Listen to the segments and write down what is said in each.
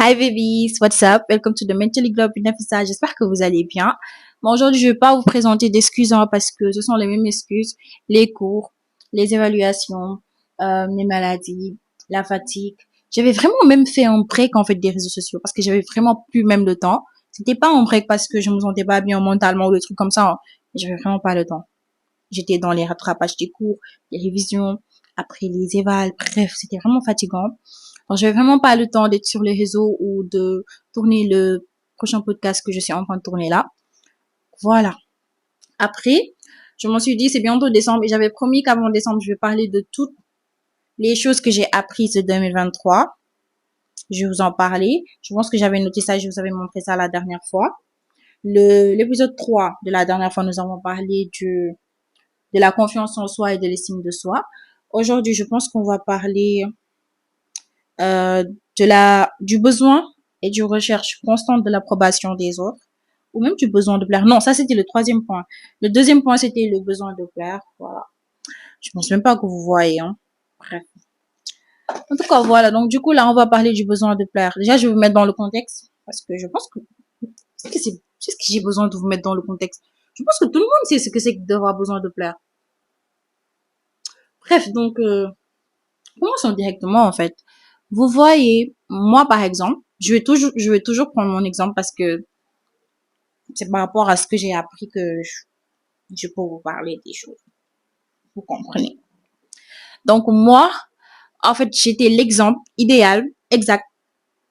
Hi babies, what's up? Welcome to the Mentally Globe with Nafisa. J'espère que vous allez bien. Bon, aujourd'hui, je vais pas vous présenter d'excuses parce que ce sont les mêmes excuses. Les cours, les évaluations, les maladies, la fatigue. J'avais vraiment même fait un break en fait des réseaux sociaux parce que j'avais vraiment plus même le temps. C'était pas un break parce que je me sentais pas bien mentalement ou des trucs comme ça. Mais j'avais vraiment pas le temps. J'étais dans les rattrapages des cours, les révisions, après les évals. Bref, c'était vraiment fatigant. Alors, j'avais vraiment pas le temps d'être sur les réseaux ou de tourner le prochain podcast que je suis en train de tourner là. Voilà. Après, je m'en suis dit, c'est bientôt décembre et j'avais promis qu'avant décembre, je vais parler de toutes les choses que j'ai apprises de 2023. Je vais vous en parler. Je pense que j'avais noté ça, je vous avais montré ça la dernière fois. L'épisode 3 de la dernière fois, nous avons parlé de la confiance en soi et de l'estime de soi. Aujourd'hui, je pense qu'on va parler du besoin et du recherche constante de l'approbation des autres, ou même du besoin de plaire. Non, ça c'était le troisième point. Le deuxième point c'était le besoin de plaire. Voilà. Je pense même pas que vous voyez. Hein. Bref. En tout cas, voilà. Donc du coup là, on va parler du besoin de plaire. Déjà, je vais vous mettre dans le contexte parce que je pense que c'est ce que j'ai besoin de vous mettre dans le contexte. Je pense que tout le monde sait ce que c'est que d'avoir besoin de plaire. Bref, donc commençons directement en fait. Vous voyez, moi par exemple, je vais toujours prendre mon exemple parce que c'est par rapport à ce que j'ai appris que je peux vous parler des choses. Vous comprenez. Donc moi, en fait, j'étais l'exemple idéal, exact,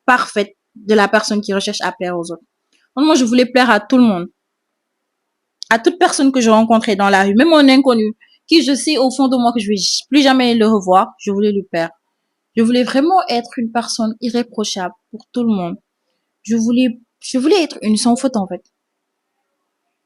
parfait de la personne qui recherche à plaire aux autres. Donc, moi, je voulais plaire à tout le monde. À toute personne que je rencontrais dans la rue, même un inconnu, qui je sais au fond de moi que je vais plus jamais le revoir, je voulais lui plaire. Je voulais vraiment être une personne irréprochable pour tout le monde. Je voulais être une sans faute, en fait.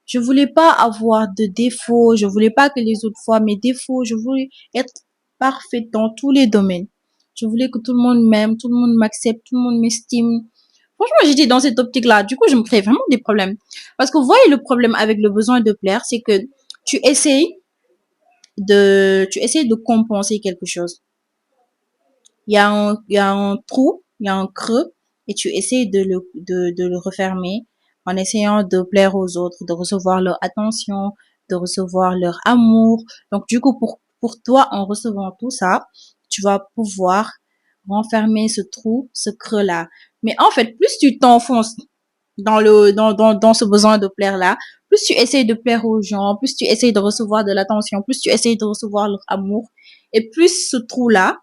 Je voulais pas avoir de défauts, je voulais pas que les autres voient mes défauts, je voulais être parfaite dans tous les domaines. Je voulais que tout le monde m'aime, tout le monde m'accepte, tout le monde m'estime. Franchement, j'étais dans cette optique-là. Du coup, je me créais vraiment des problèmes. Parce que vous voyez le problème avec le besoin de plaire, c'est que tu essayes tu essayes de compenser quelque chose. Il y a un trou, il y a un creux, et tu essaies de le refermer en essayant de plaire aux autres, de recevoir leur attention, de recevoir leur amour. Donc, du coup, pour toi, en recevant tout ça, tu vas pouvoir renfermer ce trou, ce creux-là. Mais en fait, plus tu t'enfonces dans ce besoin de plaire là, plus tu essayes de plaire aux gens, plus tu essayes de recevoir de l'attention, plus tu essayes de recevoir leur amour, et plus ce trou là,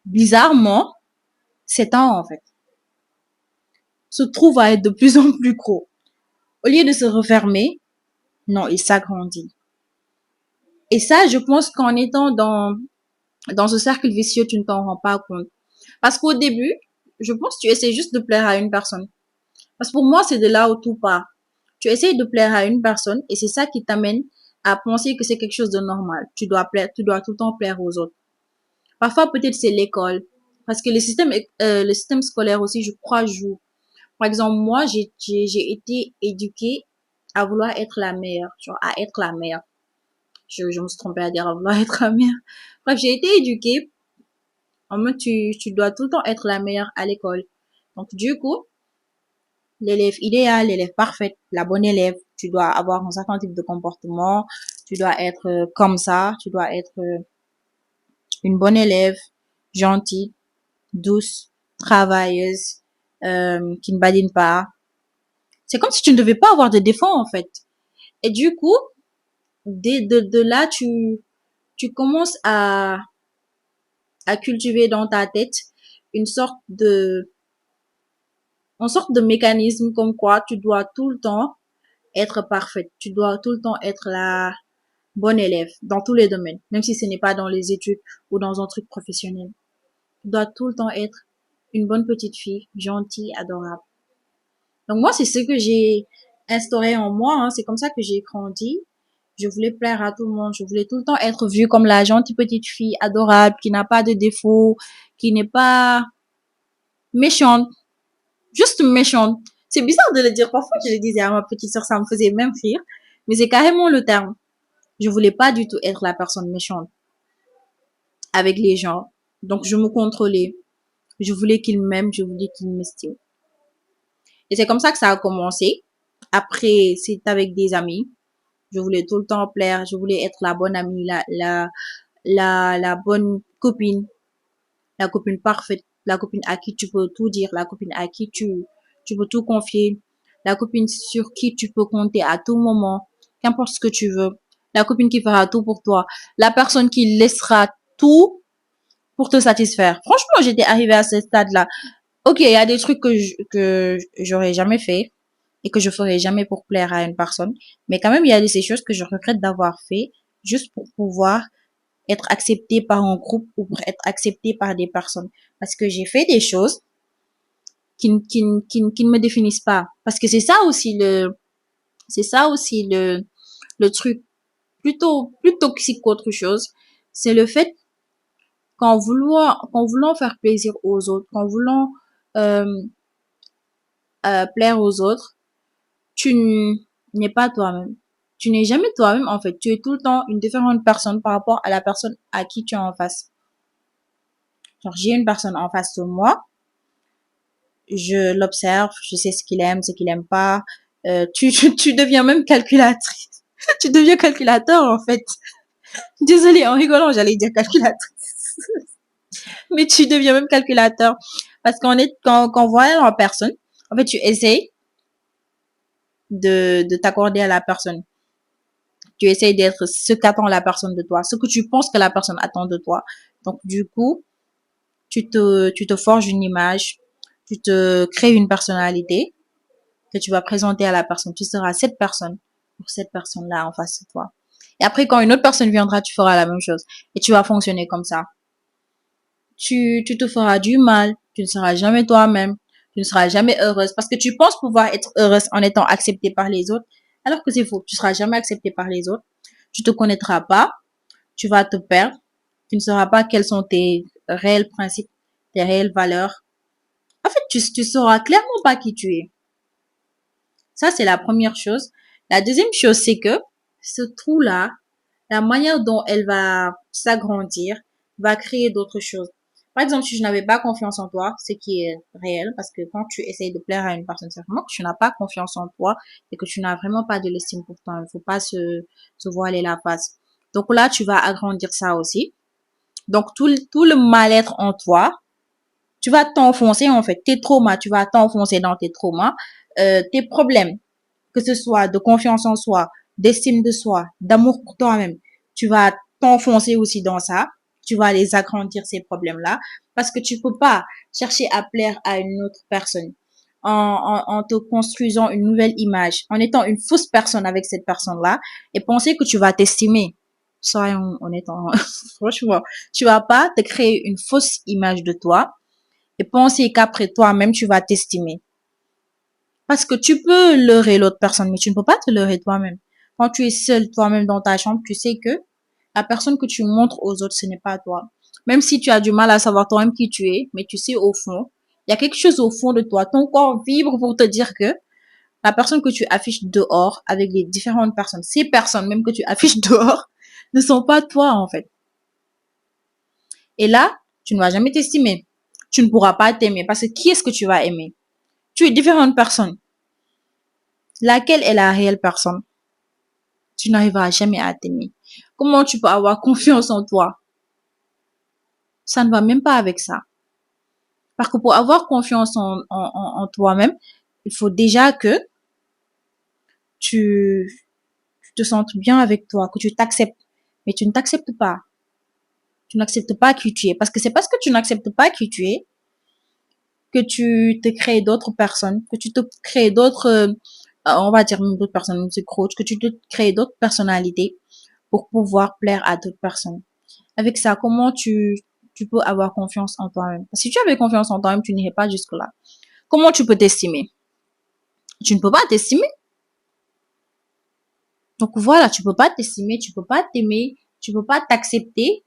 bizarrement, s'étend en fait. Ce trou va être de plus en plus gros. Au lieu de se refermer, non, il s'agrandit. Et ça, je pense qu'en étant dans ce cercle vicieux, tu ne t'en rends pas compte. Parce qu'au début, je pense que tu essaies juste de plaire à une personne. Parce que pour moi, c'est de là où tout part. Tu essayes de plaire à une personne et c'est ça qui t'amène à penser que c'est quelque chose de normal. Tu dois tout le temps plaire aux autres. Parfois, peut-être c'est l'école. Parce que le système scolaire aussi, je crois, joue. Par exemple, moi, j'ai été éduquée à vouloir être la meilleure, genre à être la meilleure. Je me suis trompée à dire à vouloir être la meilleure. Bref, j'ai été éduquée en mode tu dois tout le temps être la meilleure à l'école. Donc, du coup, l'élève idéal, l'élève parfait, la bonne élève, tu dois avoir un certain type de comportement, tu dois être comme ça, tu dois être une bonne élève, gentille, douce, travailleuse, qui ne badine pas. C'est comme si tu ne devais pas avoir de défauts en fait. Et du coup, de là, tu commences à cultiver dans ta tête une sorte de mécanisme comme quoi tu dois tout le temps être parfaite. Tu dois tout le temps être la bonne élève dans tous les domaines, même si ce n'est pas dans les études ou dans un truc professionnel. Tu dois tout le temps être une bonne petite fille, gentille, adorable. Donc moi, c'est ce que j'ai instauré en moi, hein. C'est comme ça que j'ai grandi. Je voulais plaire à tout le monde. Je voulais tout le temps être vue comme la gentille petite fille adorable, qui n'a pas de défauts, qui n'est pas méchante, juste méchante. C'est bizarre de le dire. Parfois, je le disais à ma petite sœur, ça me faisait même rire. Mais c'est carrément le terme. Je voulais pas du tout être la personne méchante avec les gens. Donc, je me contrôlais. Je voulais qu'ils m'aiment, je voulais qu'ils m'estiment. Et c'est comme ça que ça a commencé. Après, c'est avec des amis. Je voulais tout le temps plaire. Je voulais être la bonne amie, la bonne copine, la copine parfaite, la copine à qui tu peux tout dire, la copine à qui tu peux tout confier, la copine sur qui tu peux compter à tout moment, qu'importe ce que tu veux, la copine qui fera tout pour toi, la personne qui laissera tout pour te satisfaire. Franchement, j'étais arrivée à ce stade-là. Ok, il y a des trucs que j'aurais jamais fait et que je ferai jamais pour plaire à une personne, mais quand même, il y a de ces choses que je regrette d'avoir fait juste pour pouvoir être accepté par un groupe ou pour être accepté par des personnes. Parce que j'ai fait des choses qui ne me définissent pas. Parce que c'est ça aussi le truc plutôt plus toxique qu'autre chose. C'est le fait qu'en voulant faire plaisir aux autres, qu'en voulant euh, plaire aux autres, tu n'es pas toi-même. Tu n'es jamais toi-même en fait. Tu es tout le temps une différente personne par rapport à la personne à qui tu es en face. Genre, j'ai une personne en face de moi, je l'observe, je sais ce qu'il aime pas. Tu deviens même calculatrice. Tu deviens calculateur, en fait. Désolée, en rigolant, j'allais dire calculatrice. Mais tu deviens même calculateur. Parce quand on voit en personne, en fait, tu essayes de t'accorder à la personne. Tu essayes d'être ce qu'attend la personne de toi, ce que tu penses que la personne attend de toi. Donc, du coup, tu te forges une image, tu te crées une personnalité que tu vas présenter à la personne. Tu seras cette personne pour cette personne-là en face de toi. Et après, quand une autre personne viendra, tu feras la même chose. Et tu vas fonctionner comme ça. Tu te feras du mal. Tu ne seras jamais toi-même. Tu ne seras jamais heureuse parce que tu penses pouvoir être heureuse en étant acceptée par les autres. Alors que c'est faux. Tu seras jamais acceptée par les autres. Tu te connaîtras pas. Tu vas te perdre. Tu ne sauras pas quels sont tes réels principes, tes réelles valeurs. En fait, tu sauras clairement pas qui tu es. Ça, c'est la première chose. La deuxième chose, c'est que ce trou-là, la manière dont elle va s'agrandir, va créer d'autres choses. Par exemple, si je n'avais pas confiance en toi, ce qui est réel, parce que quand tu essayes de plaire à une personne, c'est vraiment que tu n'as pas confiance en toi et que tu n'as vraiment pas de l'estime pour toi. Il ne faut pas se voiler la face. Donc là, tu vas agrandir ça aussi. Donc tout le mal-être en toi, tu vas t'enfoncer en fait. Tes traumas, tu vas t'enfoncer dans tes traumas. Tes problèmes, que ce soit de confiance en soi, d'estime de soi, d'amour pour toi-même, tu vas t'enfoncer aussi dans ça. Tu vas les agrandir, ces problèmes-là, parce que tu peux pas chercher à plaire à une autre personne en te construisant une nouvelle image, en étant une fausse personne avec cette personne-là et penser que tu vas t'estimer. Soyons honnêtes, franchement, tu vas pas te créer une fausse image de toi et penser qu'après toi-même, tu vas t'estimer. Parce que tu peux leurrer l'autre personne, mais tu ne peux pas te leurrer toi-même. Quand tu es seul toi-même dans ta chambre, tu sais que la personne que tu montres aux autres, ce n'est pas toi. Même si tu as du mal à savoir toi-même qui tu es, mais tu sais au fond, il y a quelque chose au fond de toi. Ton corps vibre pour te dire que la personne que tu affiches dehors avec les différentes personnes, ces personnes même que tu affiches dehors, ne sont pas toi en fait. Et là, tu ne vas jamais t'estimer. Tu ne pourras pas t'aimer parce que qui est-ce que tu vas aimer? Tu es différentes personnes. Laquelle est la réelle personne? Tu n'arriveras jamais à t'aimer. Comment tu peux avoir confiance en toi? Ça ne va même pas avec ça. Parce que pour avoir confiance en toi-même, il faut déjà que tu te sentes bien avec toi, que tu t'acceptes. Mais tu ne t'acceptes pas. Tu n'acceptes pas qui tu es. Parce que c'est parce que tu n'acceptes pas qui tu es que tu te crées d'autres personnes, que tu te crées d'autres, on va dire même d'autres personnes, c'est coach, que tu te crées d'autres personnalités pour pouvoir plaire à d'autres personnes. Avec ça, comment tu peux avoir confiance en toi-même? Si tu avais confiance en toi-même, tu n'irais pas jusque-là. Comment tu peux t'estimer? Tu ne peux pas t'estimer. Donc voilà, tu peux pas t'estimer, tu peux pas t'aimer, tu peux pas t'accepter.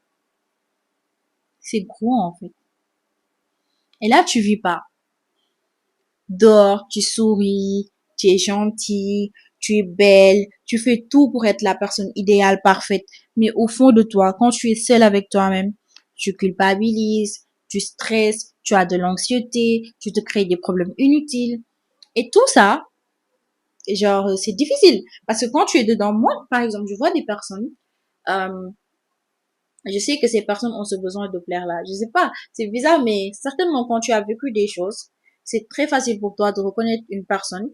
C'est gros, en fait. Et là, tu vis pas. Dors, tu souris, tu es gentil, tu es belle, tu fais tout pour être la personne idéale, parfaite. Mais au fond de toi, quand tu es seule avec toi-même, tu culpabilises, tu stresses, tu as de l'anxiété, tu te crées des problèmes inutiles. Et tout ça, genre, c'est difficile. Parce que quand tu es dedans, moi, par exemple, je vois des personnes, euh, je sais que ces personnes ont ce besoin de plaire là. Je sais pas, c'est bizarre, mais certainement quand tu as vécu des choses, c'est très facile pour toi de reconnaître une personne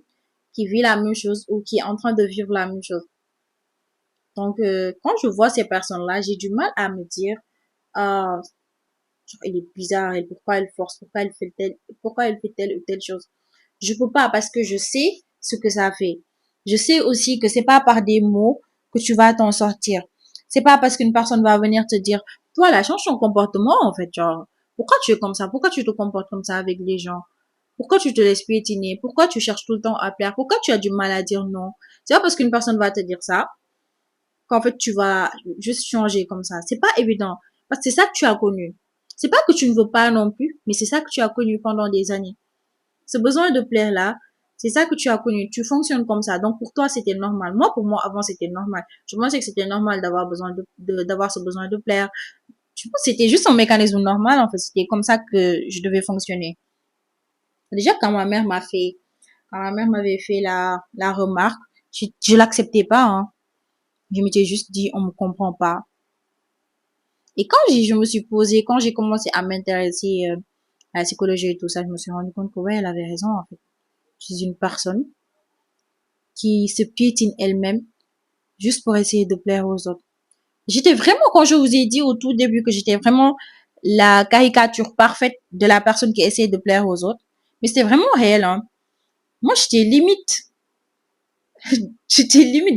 qui vit la même chose ou qui est en train de vivre la même chose. Donc, quand je vois ces personnes-là, j'ai du mal à me dire, ah, genre, elle est bizarre, et pourquoi elle force, pourquoi elle fait telle ou telle chose. Je peux pas parce que je sais ce que ça fait. Je sais aussi que c'est pas par des mots que tu vas t'en sortir. C'est pas parce qu'une personne va venir te dire, toi, là, change ton comportement, en fait, genre, pourquoi tu es comme ça? Pourquoi tu te comportes comme ça avec les gens? Pourquoi tu te laisses piétiner? Pourquoi tu cherches tout le temps à plaire? Pourquoi tu as du mal à dire non? C'est pas parce qu'une personne va te dire ça qu'en fait tu vas juste changer comme ça. C'est pas évident. Parce que c'est ça que tu as connu. C'est pas que tu ne veux pas non plus, mais c'est ça que tu as connu pendant des années. Ce besoin de plaire là, c'est ça que tu as connu. Tu fonctionnes comme ça. Donc pour toi, c'était normal. Moi, pour moi, avant, c'était normal. Je pensais que c'était normal d'avoir besoin d'avoir ce besoin de plaire. Je pense que c'était juste un mécanisme normal, en fait. C'était comme ça que je devais fonctionner. Déjà, quand ma mère m'avait fait la remarque, je l'acceptais pas, hein. Je m'étais juste dit, on me comprend pas. Et quand je me suis posée, quand j'ai commencé à m'intéresser à la psychologie et tout ça, je me suis rendu compte que ouais, elle avait raison, en fait. Je suis une personne qui se piétine elle-même juste pour essayer de plaire aux autres. J'étais vraiment, quand je vous ai dit au tout début que j'étais vraiment la caricature parfaite de la personne qui essaie de plaire aux autres, mais c'était vraiment réel, hein. Moi, j'étais limite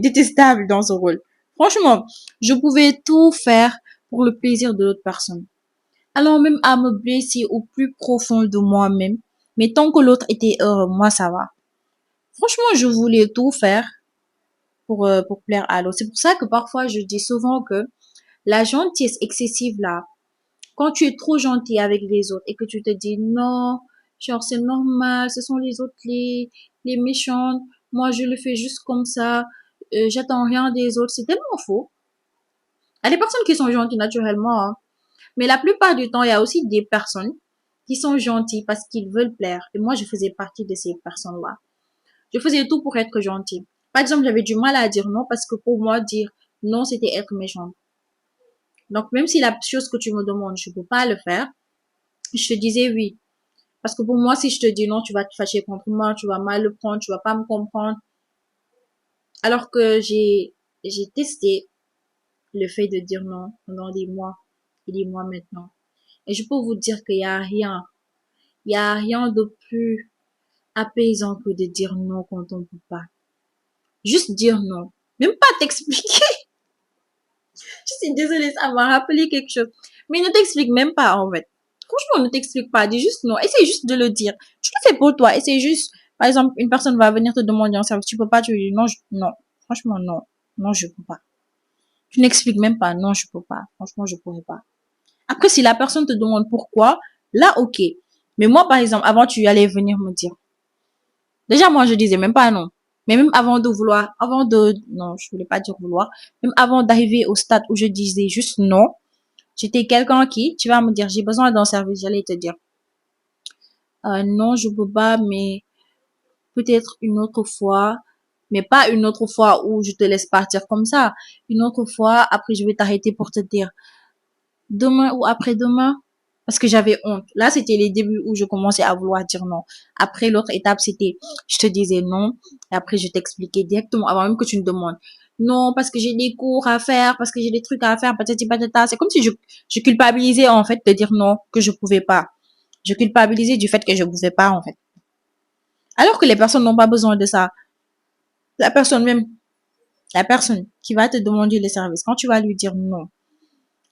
détestable dans ce rôle. Franchement, je pouvais tout faire pour le plaisir de l'autre personne. Alors même à me blesser au plus profond de moi-même, mais tant que l'autre était heureux, moi ça va. Franchement, je voulais tout faire pour plaire à l'autre. C'est pour ça que parfois je dis souvent que la gentillesse excessive là, quand tu es trop gentil avec les autres et que tu te dis non, genre c'est normal, ce sont les autres les méchantes, moi je le fais juste comme ça, j'attends rien des autres, c'est tellement faux. Il y a des personnes qui sont gentilles naturellement, hein, mais la plupart du temps, il y a aussi des personnes qui sont gentilles parce qu'ils veulent plaire. Et moi, je faisais partie de ces personnes-là. Je faisais tout pour être gentille. Par exemple, j'avais du mal à dire non parce que pour moi, dire non, c'était être méchant. Donc, même si la chose que tu me demandes, je peux pas le faire, je te disais oui. Parce que pour moi, si je te dis non, tu vas te fâcher contre moi, tu vas mal le prendre, tu vas pas me comprendre. Alors que j'ai testé le fait de dire non pendant des mois et des mois maintenant. Et je peux vous dire qu'il y a rien. Il y a rien de plus apaisant que de dire non quand on peut pas. Juste dire non. Même pas t'expliquer. Je suis désolée, ça m'a rappelé quelque chose. Mais ne t'explique même pas, en fait. Franchement, ne t'explique pas. Dis juste non. Essaye juste de le dire. Tu le fais pour toi. Essaye juste. Par exemple, une personne va venir te demander un service. Tu peux pas, tu lui dis non, non. Franchement, non. Non, je peux pas. Tu n'expliques même pas. Non, je peux pas. Franchement, je pourrais pas. Après, si la personne te demande pourquoi, là, ok. Mais moi, par exemple, avant, tu allais venir me dire. Déjà, moi, je disais même pas non. Mais même non, je voulais pas dire vouloir, même avant d'arriver au stade où je disais juste non, j'étais quelqu'un qui, tu vas me dire, j'ai besoin d'un service, j'allais te dire, non, je peux pas, mais peut-être une autre fois, mais pas une autre fois où je te laisse partir comme ça. Une autre fois, après, je vais t'arrêter pour te dire, demain ou après-demain, parce que j'avais honte. Là, c'était les débuts où je commençais à vouloir dire non. Après, l'autre étape, c'était, je te disais non, et après, je t'expliquais directement, avant même que tu me demandes. Non, parce que j'ai des cours à faire, parce que j'ai des trucs à faire, patati patata. C'est comme si je culpabilisais, en fait, de dire non, que je pouvais pas. Je culpabilisais du fait que je pouvais pas, en fait. Alors que les personnes n'ont pas besoin de ça. La personne même, la personne qui va te demander les services, quand tu vas lui dire non,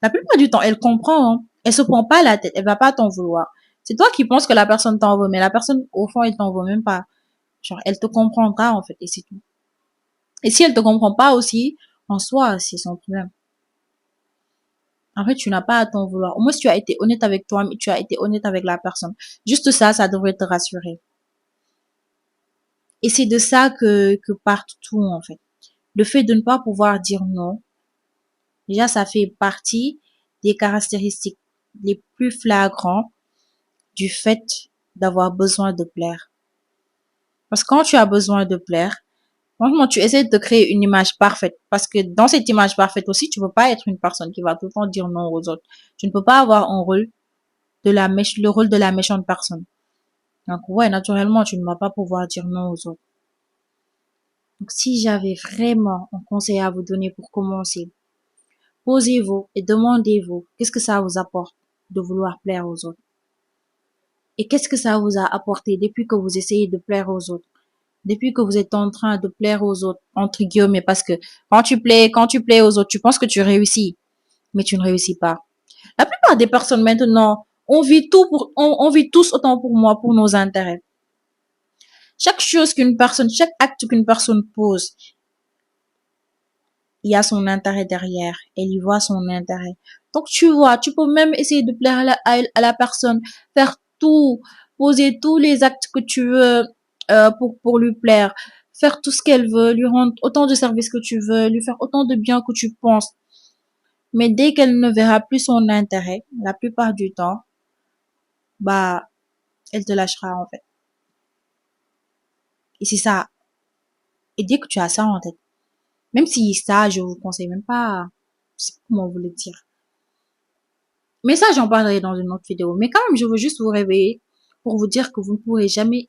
la plupart du temps, elle comprend, hein. Elle se prend pas la tête. Elle va pas t'en vouloir. C'est toi qui penses que la personne t'en veut, mais la personne, au fond, elle t'en veut même pas. Genre, elle te comprendra, en fait, et c'est tout. Et si elle te comprend pas aussi, en soi, c'est son problème. En fait, tu n'as pas à t'en vouloir. Au moins, si tu as été honnête avec toi, mais tu as été honnête avec la personne. Juste ça, ça devrait te rassurer. Et c'est de ça que part tout, en fait. Le fait de ne pas pouvoir dire non, déjà, ça fait partie des caractéristiques les plus flagrants du fait d'avoir besoin de plaire. Parce que quand tu as besoin de plaire, franchement, tu essaies de créer une image parfaite. Parce que dans cette image parfaite aussi, tu peux pas être une personne qui va tout le temps dire non aux autres. Tu ne peux pas avoir un rôle le rôle de la méchante personne. Donc, ouais, naturellement, tu ne vas pas pouvoir dire non aux autres. Donc, si j'avais vraiment un conseil à vous donner pour commencer, posez-vous et demandez-vous qu'est-ce que ça vous apporte de vouloir plaire aux autres. Et qu'est-ce que ça vous a apporté depuis que vous essayez de plaire aux autres? Depuis que vous êtes en train de plaire aux autres, entre guillemets, parce que quand tu plais aux autres, tu penses que tu réussis, mais tu ne réussis pas. La plupart des personnes maintenant, on vit tous autant pour moi, pour nos intérêts. Chaque acte qu'une personne pose, il y a son intérêt derrière. Elle y voit son intérêt. Donc, tu vois, tu peux même essayer de plaire à la personne, faire tout, poser tous les actes que tu veux pour lui plaire, faire tout ce qu'elle veut, lui rendre autant de services que tu veux, lui faire autant de bien que tu penses. Mais dès qu'elle ne verra plus son intérêt, la plupart du temps, bah, elle te lâchera en fait. Et c'est ça. Et dès que tu as ça en tête, même si ça, je vous conseille même pas, je sais pas comment vous le dire. Mais ça, j'en parlerai dans une autre vidéo. Mais quand même, je veux juste vous réveiller pour vous dire que vous ne pourrez jamais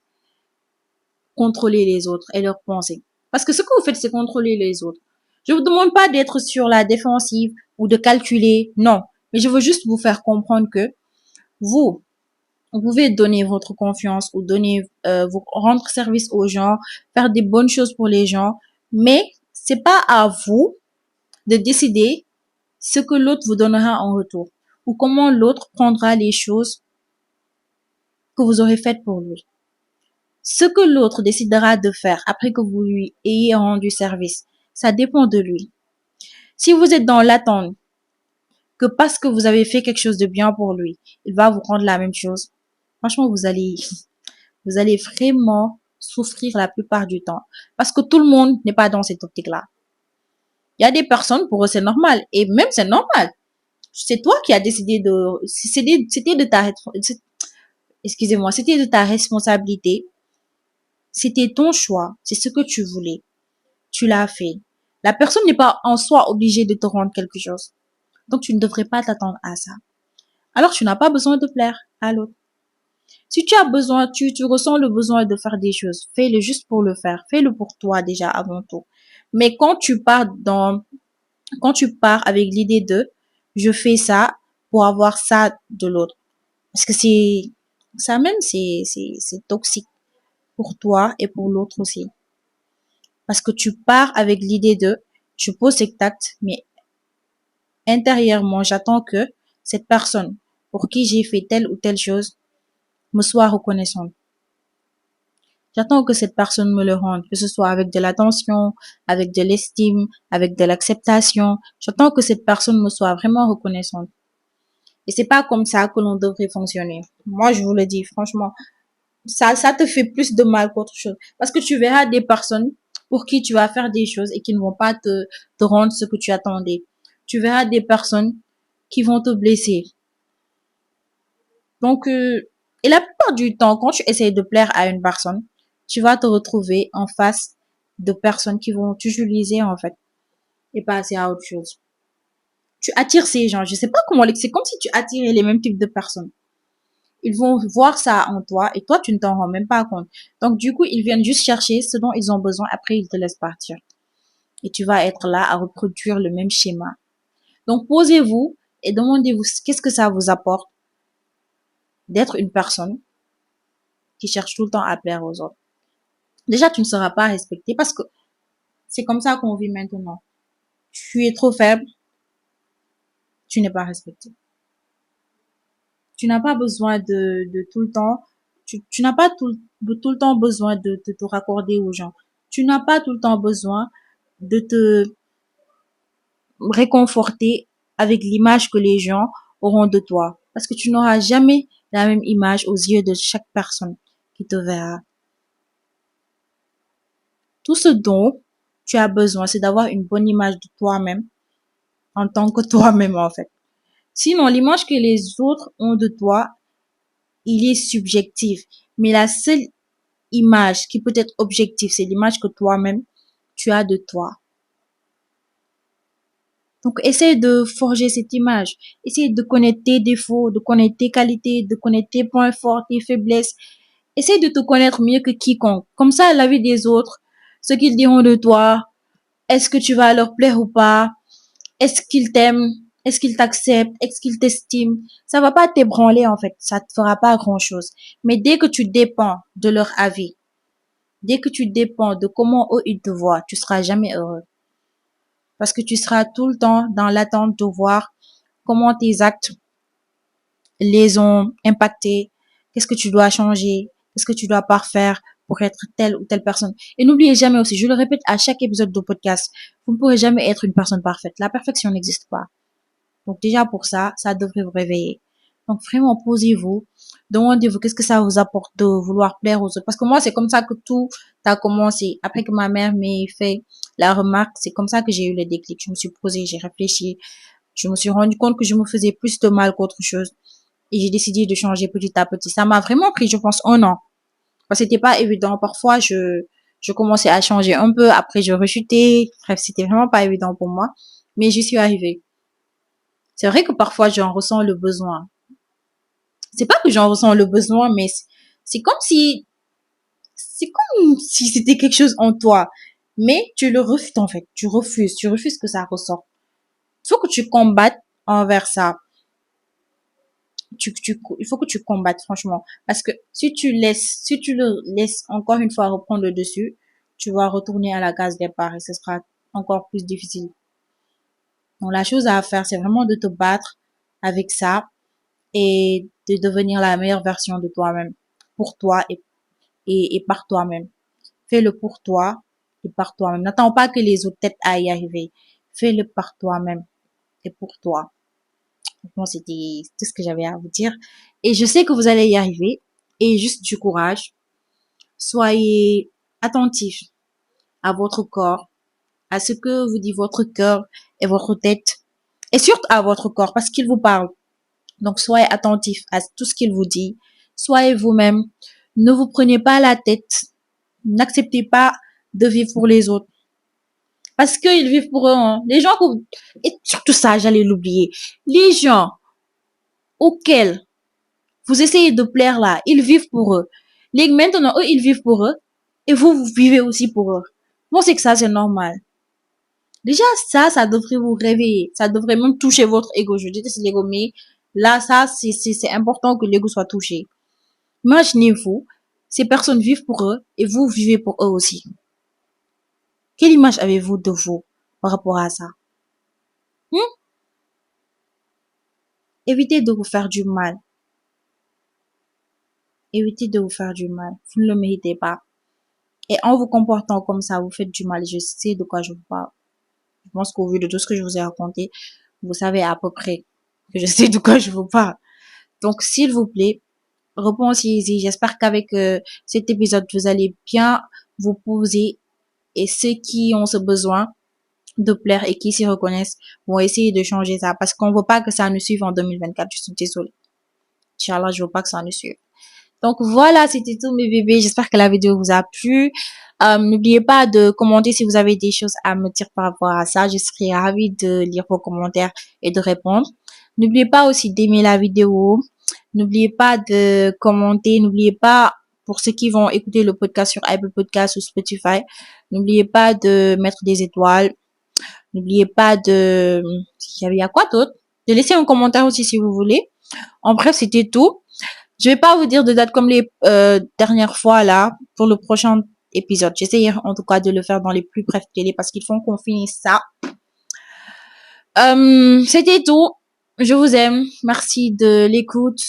contrôler les autres et leurs pensées. Parce que ce que vous faites, c'est contrôler les autres. Je vous demande pas d'être sur la défensive ou de calculer, non. Mais je veux juste vous faire comprendre que vous, vous pouvez donner votre confiance ou vous rendre service aux gens, faire des bonnes choses pour les gens, mais c'est pas à vous de décider ce que l'autre vous donnera en retour ou comment l'autre prendra les choses que vous aurez faites pour lui. Ce que l'autre décidera de faire après que vous lui ayez rendu service, ça dépend de lui. Si vous êtes dans l'attente que parce que vous avez fait quelque chose de bien pour lui, il va vous rendre la même chose, franchement, vous allez vraiment souffrir la plupart du temps. Parce que tout le monde n'est pas dans cette optique-là. Il y a des personnes, pour eux, c'est normal. Et même, c'est normal. C'est toi qui as décidé c'était de ta, excusez-moi, c'était de ta responsabilité. C'était ton choix. C'est ce que tu voulais. Tu l'as fait. La personne n'est pas en soi obligée de te rendre quelque chose. Donc, tu ne devrais pas t'attendre à ça. Alors, tu n'as pas besoin de plaire à l'autre. Si tu as besoin, tu ressens le besoin de faire des choses, fais-le juste pour le faire. Fais-le pour toi déjà avant tout. Mais quand tu pars avec l'idée de, je fais ça pour avoir ça de l'autre. Parce que ça même, c'est toxique pour toi et pour l'autre aussi. Parce que tu pars avec l'idée de, je pose cet acte, mais intérieurement, j'attends que cette personne pour qui j'ai fait telle ou telle chose me soit reconnaissante. J'attends que cette personne me le rende, que ce soit avec de l'attention, avec de l'estime, avec de l'acceptation. J'attends que cette personne me soit vraiment reconnaissante. Et c'est pas comme ça que l'on devrait fonctionner. Moi, je vous le dis, franchement, ça te fait plus de mal qu'autre chose. Parce que tu verras des personnes pour qui tu vas faire des choses et qui ne vont pas te rendre ce que tu attendais. Tu verras des personnes qui vont te blesser. Donc, et la plupart du temps, quand tu essayes de plaire à une personne, tu vas te retrouver en face de personnes qui vont t'utiliser, en fait, et passer à autre chose. Tu attires ces gens. Je sais pas comment c'est comme si tu attirais les mêmes types de personnes. Ils vont voir ça en toi et toi, tu ne t'en rends même pas compte. Donc, du coup, ils viennent juste chercher ce dont ils ont besoin. Après, ils te laissent partir. Et tu vas être là à reproduire le même schéma. Donc, posez-vous et demandez-vous qu'est-ce que ça vous apporte d'être une personne qui cherche tout le temps à plaire aux autres. Déjà, tu ne seras pas respecté parce que c'est comme ça qu'on vit maintenant. Tu es trop faible, tu n'es pas respecté. Tu n'as pas besoin de tout le temps, tu n'as pas tout le temps besoin de te raccorder aux gens. Tu n'as pas tout le temps besoin de te réconforter avec l'image que les gens auront de toi. Parce que tu n'auras jamais la même image aux yeux de chaque personne qui te verra. Tout ce dont tu as besoin, c'est d'avoir une bonne image de toi-même en tant que toi-même, en fait. Sinon, l'image que les autres ont de toi, il est subjectif. Mais image qui peut être objective, c'est l'image que toi-même, tu as de toi. Donc, essaye de forger cette image. Essaye de connaître tes défauts, de connaître tes qualités, de connaître tes points forts, tes faiblesses. Essaye de te connaître mieux que quiconque. Comme ça, la vie des autres, ce qu'ils diront de toi, est-ce que tu vas leur plaire ou pas? Est-ce qu'ils t'aiment? Est-ce qu'ils t'acceptent? Est-ce qu'ils t'estiment? Ça va pas t'ébranler, en fait. Ça te fera pas grand-chose. Mais dès que tu dépends de leur avis, dès que tu dépends de comment eux ils te voient, tu seras jamais heureux. Parce que tu seras tout le temps dans l'attente de voir comment tes actes les ont impactés, qu'est-ce que tu dois changer, qu'est-ce que tu dois parfaire pour être telle ou telle personne. Et n'oubliez jamais aussi, je le répète à chaque épisode de podcast, vous ne pourrez jamais être une personne parfaite. La perfection n'existe pas. Donc déjà pour ça, ça devrait vous réveiller. Donc vraiment posez-vous, demandez-vous qu'est-ce que ça vous apporte de vouloir plaire aux autres. Parce que moi, c'est comme ça que tout a commencé. Après que ma mère m'ait fait la remarque, c'est comme ça que j'ai eu le déclic. Je me suis posée, j'ai réfléchi, je me suis rendu compte que je me faisais plus de mal qu'autre chose. Et j'ai décidé de changer petit à petit. Ça m'a vraiment pris, je pense, un an. Parce que c'était pas évident. Parfois, je commençais à changer un peu. Après, je rechutais. Bref, c'était vraiment pas évident pour moi. Mais j'y suis arrivée. C'est vrai que parfois, j'en ressens le besoin. C'est pas que j'en ressens le besoin, mais c'est comme si, c'est comme si c'était quelque chose en toi. Mais tu le refuses, en fait. Tu refuses que ça ressorte. Il faut que tu combattes envers ça. Il faut que tu combattes, franchement. Parce que si tu le laisses encore une fois reprendre le dessus, tu vas retourner à la case départ et ce sera encore plus difficile. Donc, la chose à faire, c'est vraiment de te battre avec ça et de devenir la meilleure version de toi-même. Pour toi et par toi-même. Fais-le pour toi et par toi-même. N'attends pas que les autres t'aident à y arriver. Fais-le par toi-même et pour toi. Bon, c'était tout ce que j'avais à vous dire. Et je sais que vous allez y arriver. Et juste du courage. Soyez attentifs à votre corps, à ce que vous dit votre cœur et votre tête. Et surtout à votre corps, parce qu'il vous parle. Donc, soyez attentifs à tout ce qu'il vous dit. Soyez vous-même. Ne vous prenez pas la tête. N'acceptez pas de vivre pour les autres. Parce qu'ils vivent pour eux. Hein. Les gens, et surtout ça, j'allais l'oublier. Les gens auxquels vous essayez de plaire là, ils vivent pour eux. Les maintenant, eux, ils vivent pour eux. Et vous, vous vivez aussi pour eux. Moi, c'est que ça, c'est normal. Déjà, ça devrait vous réveiller. Ça devrait même toucher votre ego. Je déteste l'ego, mais là, ça, c'est important que l'ego soit touché. Imaginez-vous, ces personnes vivent pour eux et vous vivez pour eux aussi. Quelle image avez-vous de vous par rapport à ça? Évitez de vous faire du mal. Évitez de vous faire du mal. Vous ne le méritez pas. Et en vous comportant comme ça, vous faites du mal. Je sais de quoi je vous parle. Je pense qu'au vu de tout ce que je vous ai raconté, vous savez à peu près que je sais de quoi je vous parle. Donc, s'il vous plaît, repensez-y. J'espère qu'avec cet épisode, vous allez bien vous poser et ceux qui ont ce besoin de plaire et qui s'y reconnaissent vont essayer de changer ça parce qu'on veut pas que ça nous suive en 2024. Je suis désolée. Inch'Allah, je veux pas que ça nous suive. Donc voilà, c'était tout mes bébés. J'espère que la vidéo vous a plu. N'oubliez pas de commenter si vous avez des choses à me dire par rapport à ça. Je serai ravie de lire vos commentaires et de répondre. N'oubliez pas aussi d'aimer la vidéo. N'oubliez pas de commenter. N'oubliez pas, pour ceux qui vont écouter le podcast sur Apple Podcast ou Spotify, n'oubliez pas de mettre des étoiles. N'oubliez pas de... Il y a quoi d'autre? De laisser un commentaire aussi si vous voulez. En bref, c'était tout. Je vais pas vous dire de date comme les dernières fois là pour le prochain épisode. J'essaierai en tout cas de le faire dans les plus brefs délais parce qu'il faut qu'on finisse ça. C'était tout. Je vous aime. Merci de l'écoute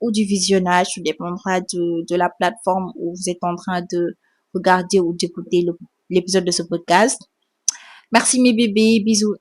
ou du visionnage. Tout dépendra de la plateforme où vous êtes en train de regarder ou d'écouter l'épisode de ce podcast. Merci mes bébés. Bisous.